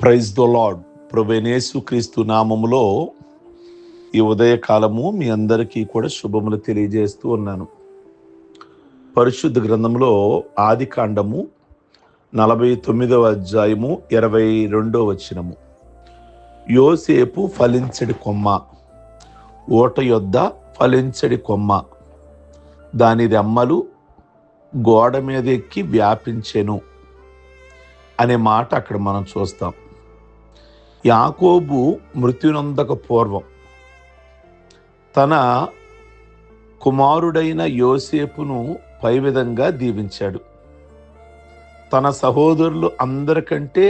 Praise the lord. ప్రభువైన యేసుక్రీస్తు నామములో ఈ ఉదయకాలము మీ అందరికీ కూడా శుభములు తెలియజేస్తూ ఉన్నాను. పరిశుద్ధ గ్రంథంలో ఆది కాండము 49వ అధ్యాయము 22వ వచనము. యోసేపు ఫలించడి కొమ్మ, ఓట యొద్ద ఫలించడి కొమ్మ, దాని రెమ్మలు గోడ మీద ఎక్కి వ్యాపించెను అనే మాట అక్కడ మనం చూస్తాం. యాకోబు మృత్యునందక పూర్వం తన కుమారుడైన యోసేపును పై విధంగా దీవించాడు. తన సహోదరులు అందరికంటే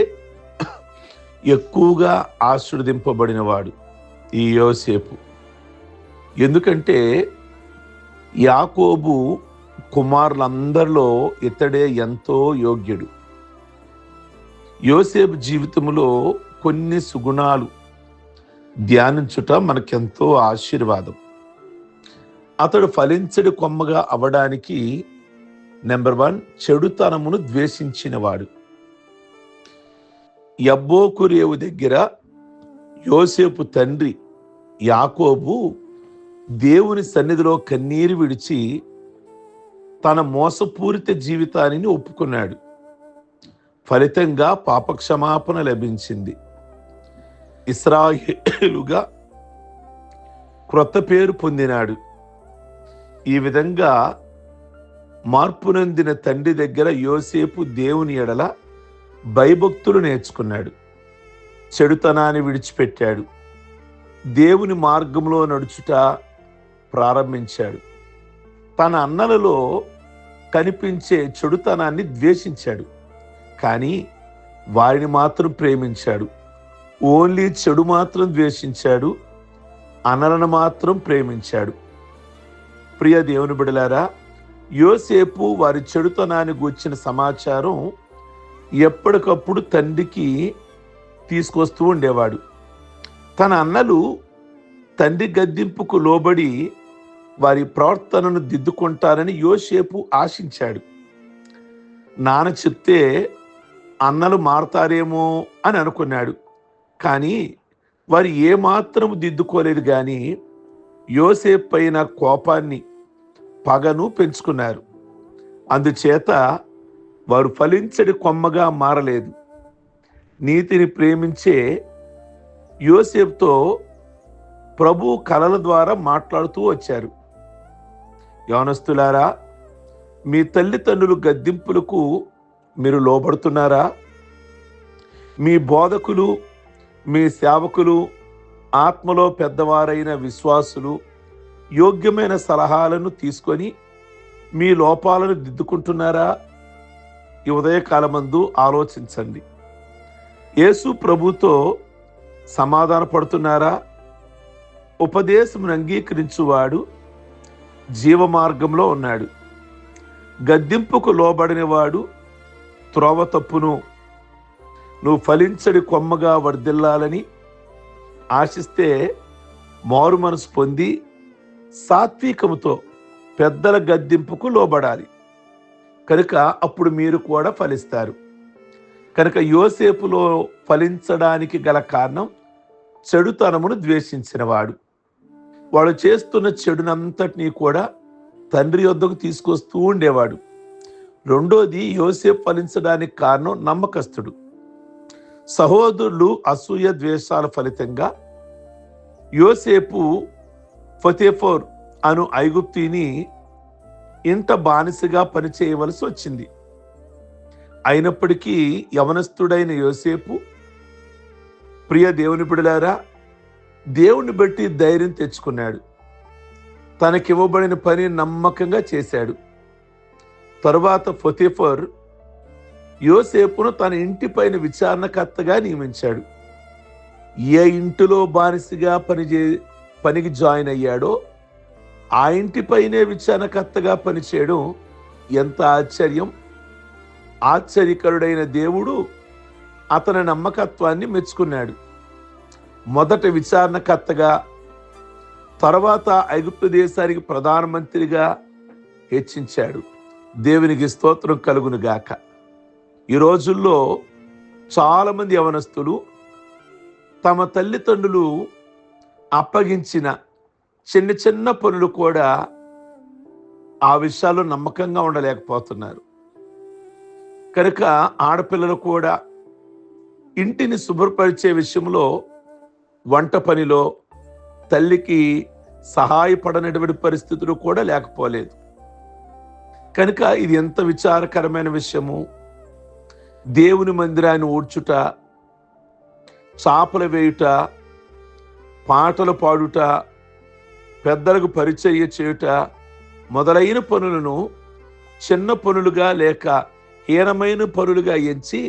ఎక్కువగా ఆశీర్వదింపబడినవాడు ఈ యోసేపు. ఎందుకంటే యాకోబు కుమారులందరిలో ఇతడే ఎంతో యోగ్యుడు. యోసేపు జీవితంలో కొన్ని సుగుణాలు ధ్యానించుట మనకెంతో ఆశీర్వాదం. అతడు ఫలించడి కొమ్మగా అవ్వడానికి నెంబర్ 1, చెడుతనమును ద్వేషించినవాడు. యబ్బోకురేవు దగ్గర యోసేపు తండ్రి యాకోబు దేవుని సన్నిధిలో కన్నీరు విడిచి తన మోసపూరిత జీవితాన్ని ఒప్పుకున్నాడు. ఫలితంగా పాపక్షమాపణ లభించింది. ఇశ్రాయేలుగా క్రొత్త పేరు పొందినాడు. ఈ విధంగా మార్పు నొందిన తండ్రి దగ్గర యోసేపు దేవుని ఎడల భయభక్తులు నేర్చుకున్నాడు. చెడుతనాన్ని విడిచిపెట్టాడు. దేవుని మార్గంలో నడుచుట ప్రారంభించాడు. తన అన్నలలో కనిపించే చెడుతనాన్ని ద్వేషించాడు, కానీ వారిని మాత్రం ప్రేమించాడు. ఓన్లీ చెడు మాత్రం ద్వేషించాడు, అన్నలను మాత్రం ప్రేమించాడు. ప్రియ దేవుని బిడ్డలారా, యోసేపు వారి చెడుతనాన్ని గూర్చిన సమాచారం ఎప్పటికప్పుడు తండ్రికి తీసుకొస్తూ ఉండేవాడు. తన అన్నలు తండ్రి గద్దింపుకు లోబడి వారి ప్రవర్తనను దిద్దుకుంటారని యోసేపు ఆశించాడు. నాన్న చెప్తే అన్నలు మారతారేమో అని అనుకున్నాడు, కానీ వారు ఏమాత్రం దిద్దుకోలేదు. కానీ యోసేపు పైన కోపాన్ని, పగను పెంచుకున్నారు. అందుచేత వారు ఫలించడి కొమ్మగా మారలేదు. నీతిని ప్రేమించే యోసేపుతో ప్రభు కలల ద్వారా మాట్లాడుతూ వచ్చారు. యవనస్తులారా, మీ తల్లిదండ్రులు గద్దింపులకు మీరు లోబడుతున్నారా? మీ బోధకులు, మీ సేవకులు, ఆత్మలో పెద్దవారైన విశ్వాసులు యోగ్యమైన సలహాలను తీసుకొని మీ లోపాలను దిద్దుకుంటున్నారా? ఈ ఉదయకాలమందు ఆలోచించండి. యేసు ప్రభుతో సమాధాన పడుతున్నారా? ఉపదేశమును అంగీకరించువాడు జీవ మార్గంలో ఉన్నాడు. గద్దింపుకు లోబడిన వాడు త్రోవ తప్పును. నువ్వు ఫలించడి కొమ్మగా వర్ధిల్లాలని ఆశిస్తే మారు మనసు పొంది సాత్వికముతో పెద్దల గద్దింపుకు లోబడాలి. కనుక అప్పుడు మీరు కూడా ఫలిస్తారు. కనుక యోసేపులో ఫలించడానికి గల కారణం చెడుతనమును ద్వేషించినవాడు. వాడు చేస్తున్న చెడునంతటినీ కూడా తండ్రి యొద్దకు తీసుకొస్తూ ఉండేవాడు. రెండోది, యోసేపు ఫలించడానికి కారణం నమ్మకస్తుడు. సహోదరులు అసూయ ద్వేషాల ఫలితంగా యోసేపు పొతీఫర్ అను ఐగుప్తీని ఇంట బానిసగా పనిచేయవలసి వచ్చింది. అయినప్పటికీ యవనస్తుడైన యోసేపు, ప్రియ దేవుని బిడ్డలారా, దేవుని బట్టి ధైర్యం తెచ్చుకున్నాడు. తనకివ్వబడిన పని నమ్మకంగా చేశాడు. తరువాత పొతీఫర్ యోసేపును తన ఇంటిపైన విచారణకర్తగా నియమించాడు. ఏ ఇంటిలో బానిసగా పనికి జాయిన్ అయ్యాడో ఆ ఇంటిపైనే విచారణకర్తగా పనిచేయడం ఎంత ఆశ్చర్యం! ఆశ్చర్యకరుడైన దేవుడు అతని నమ్మకత్వాన్ని మెచ్చుకున్నాడు. మొదట విచారణకర్తగా, తర్వాత ఐగుప్తు దేశానికి ప్రధానమంత్రిగా హెచ్చించాడు. దేవునికి స్తోత్రం కలుగును గాక. ఈ రోజుల్లో చాలామంది యవనస్తులు తమ తల్లిదండ్రులు అప్పగించిన చిన్న చిన్న పనులు కూడా ఆ విషయాల్లో నమ్మకంగా ఉండలేకపోతున్నారు. కనుక ఆడపిల్లలు కూడా ఇంటిని శుభ్రపరిచే విషయంలో, వంట పనిలో తల్లికి సహాయపడనటువంటి పరిస్థితులు కూడా లేకపోలేదు. కనుక ఇది ఎంత విచారకరమైన విషయము. దేవుని మందిరాన్ని ఊడ్చుట, చాపలు వేయుట, పాటలు పాడుట, పెద్దలకు పరిచర్య చేయుట మొదలైన పనులను చిన్న పనులుగా లేక హీనమైన పనులుగా ఎంచి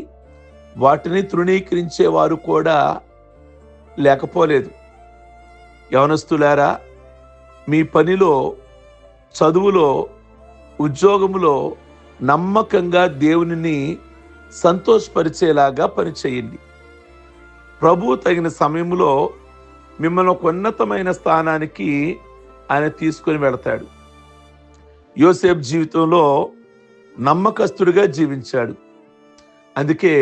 వాటిని తృణీకరించేవారు కూడా లేకపోలేదు. యవనస్తులారా, మీ పనిలో, చదువులో, ఉద్యోగంలో నమ్మకంగా దేవునిని సంతోషపరిచేలాగా పనిచేయండి. ప్రభు తగిన సమయంలో మిమ్మల్ని ఒక ఉన్నతమైన స్థానానికి ఆయన తీసుకొని వెళతాడు. యోసేపు జీవితంలో నమ్మకస్తుడిగా జీవించాడు. అందుకే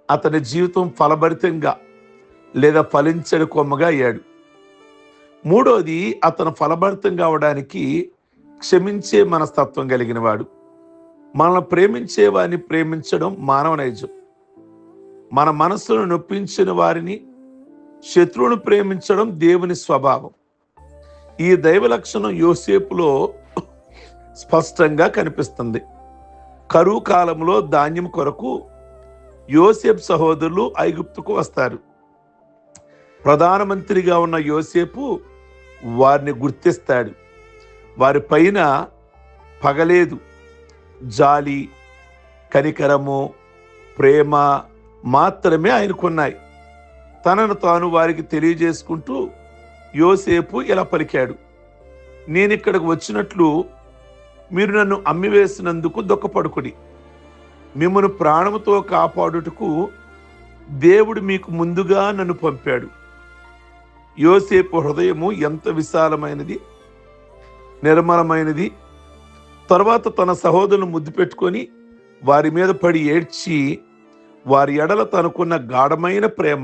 అతని జీవితం ఫలభరితంగా లేదా ఫలించని కొమ్మగా అయ్యాడు. మూడోది, అతను ఫలభరితంగా అవడానికి క్షమించే మనస్తత్వం కలిగిన వాడు. మనల్ని ప్రేమించే వారిని ప్రేమించడం మానవ నైజం. మన మనసును నొప్పించిన వారిని, శత్రువును ప్రేమించడం దేవుని స్వభావం. ఈ దైవ లక్షణం యోసేపులో స్పష్టంగా కనిపిస్తుంది. కరువు కాలంలో ధాన్యం కొరకు యోసేపు సహోదరులు ఐగుప్తుకు వస్తారు. ప్రధానమంత్రిగా ఉన్న యోసేపు వారిని గుర్తిస్తాడు. వారి పైన పగలేదు. జాలి, కనికరము, ప్రేమ మాత్రమే ఆయనకున్నాయి. తనను తాను వారికి తెలియజేసుకుంటూ యోసేపు ఇలా పలికాడు: నేను ఇక్కడికి వచ్చినట్లు మీరు నన్ను అమ్మివేసినందుకు దుఃఖపడుకుడి. మిమ్మల్ని ప్రాణముతో కాపాడుటకు దేవుడు మీకు ముందుగా నన్ను పంపాడు. యోసేపు హృదయము ఎంత విశాలమైనది, నిర్మలమైనది. తర్వాత తన సహోదరులను ముద్దు పెట్టుకొని వారి మీద పడి ఏడ్చి వారి ఎడల తనకున్న గాఢమైన ప్రేమ,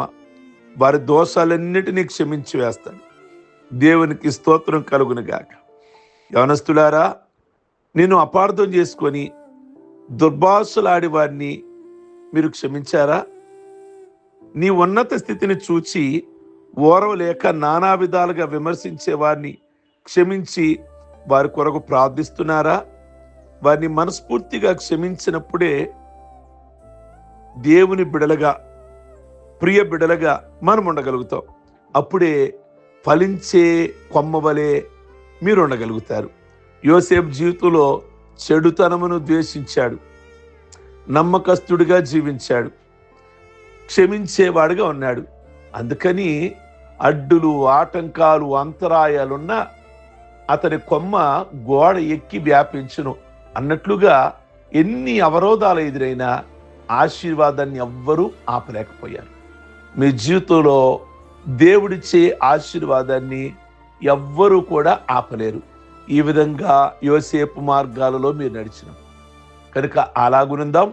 వారి దోషాలన్నిటినీ క్షమించి వేస్తాడు. దేవునికి స్తోత్రం కలుగునుగాక. యవనస్తులారా, నేను అపార్థం చేసుకొని దుర్భాషలాడి వారిని మీరు క్షమించారా? నీ ఉన్నత స్థితిని చూచి ఓరవలేక నానా విధాలుగా విమర్శించే వారిని క్షమించి వారి కొరకు ప్రార్థిస్తున్నారా? వారిని మనస్ఫూర్తిగా క్షమించినప్పుడే దేవుని బిడలగా, ప్రియ బిడలగా మనం ఉండగలుగుతాం. అప్పుడే ఫలించే కొమ్మ వలె మీరు ఉండగలుగుతారు. యోసేపు జీవితంలో చెడుతనమును ద్వేషించాడు, నమ్మకస్తుడిగా జీవించాడు, క్షమించేవాడుగా ఉన్నాడు. అందుకని అడ్డులు, ఆటంకాలు, అంతరాయాలున్న అతని కొమ్మ గోడ ఎక్కి వ్యాపించును అన్నట్లుగా ఎన్ని అవరోధాలు ఎదురైనా ఆశీర్వాదాన్ని ఎవ్వరూ ఆపలేకపోయారు. మీ జీవితంలో దేవుడిచ్చే ఆశీర్వాదాన్ని ఎవ్వరూ కూడా ఆపలేరు. ఈ విధంగా యోసేపు మార్గాలలో మీరు నడిచిన కనుక అలాగునుందాం.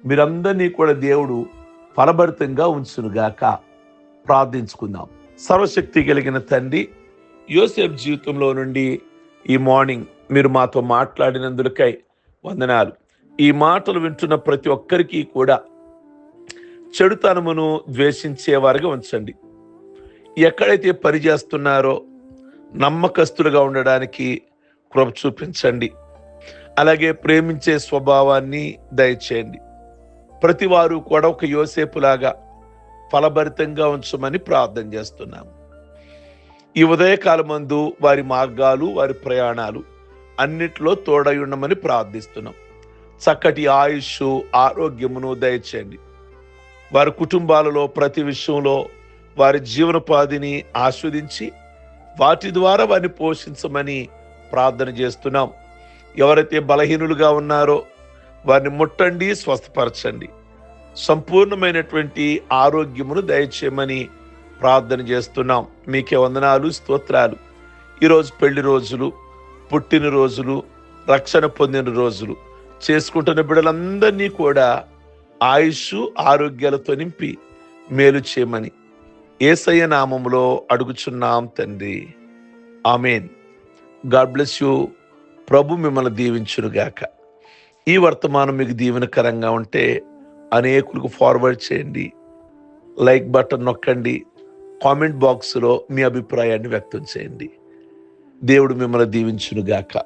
మీరందరినీ కూడా దేవుడు ఫలభరితంగా ఉంచునుగాక. ప్రార్థించుకుందాం. సర్వశక్తి కలిగిన తండ్రి, యోసేపు జీవితంలో నుండి ఈ మార్నింగ్ మీరు మాతో మాట్లాడినందుకై వందనాలు. ఈ మాటలు వింటున్న ప్రతి ఒక్కరికి కూడా చెడుతనమును ద్వేషించేవారుగా ఉంచండి. ఎక్కడైతే పని చేస్తున్నారో నమ్మకస్తులుగా ఉండడానికి కృప చూపించండి. అలాగే ప్రేమించే స్వభావాన్ని దయచేయండి. ప్రతి వారు కూడా ఒక యోసేపులాగా ఫలభరితంగా ఉంచమని ప్రార్థన చేస్తున్నాము. ఈ ఉదయకాలమందు వారి మార్గాలు, వారి ప్రయాణాలు అన్నిట్లో తోడై ఉండమని ప్రార్థిస్తున్నాం. చక్కటి ఆయుష్, ఆరోగ్యమును దయచేయండి. వారి కుటుంబాలలో ప్రతి విషయంలో వారి జీవనోపాధిని ఆస్వాదించి వాటి ద్వారా వారిని పోషించమని ప్రార్థన చేస్తున్నాం. ఎవరైతే బలహీనులుగా ఉన్నారో వారిని ముట్టండి, స్వస్థపరచండి. సంపూర్ణమైనటువంటి ఆరోగ్యమును దయచేయమని ప్రార్థన చేస్తున్నాం. మీకే వందనాలు, స్తోత్రాలు. ఈరోజు పెళ్లి రోజులు, పుట్టినరోజులు, రక్షణ పొందిన రోజులు చేసుకుంటున్న బిడ్డలందరినీ కూడా ఆయుష్ ఆరోగ్యాలతో నింపి మేలు చేయమని యేసయ్య నామములో అడుగుచున్నాం తండ్రి. ఆమేన్. God bless you. ప్రభు మిమ్మల్ని దీవించునుగాక. ఈ వర్తమానం మీకు దీవెనకరంగా ఉంటే అనేకులకు ఫార్వర్డ్ చేయండి, లైక్ బటన్ నొక్కండి, కామెంట్ బాక్స్లో మీ అభిప్రాయాన్ని వ్యక్తం చేయండి. దేవుడు మిమ్మల్ని దీవించునుగాక.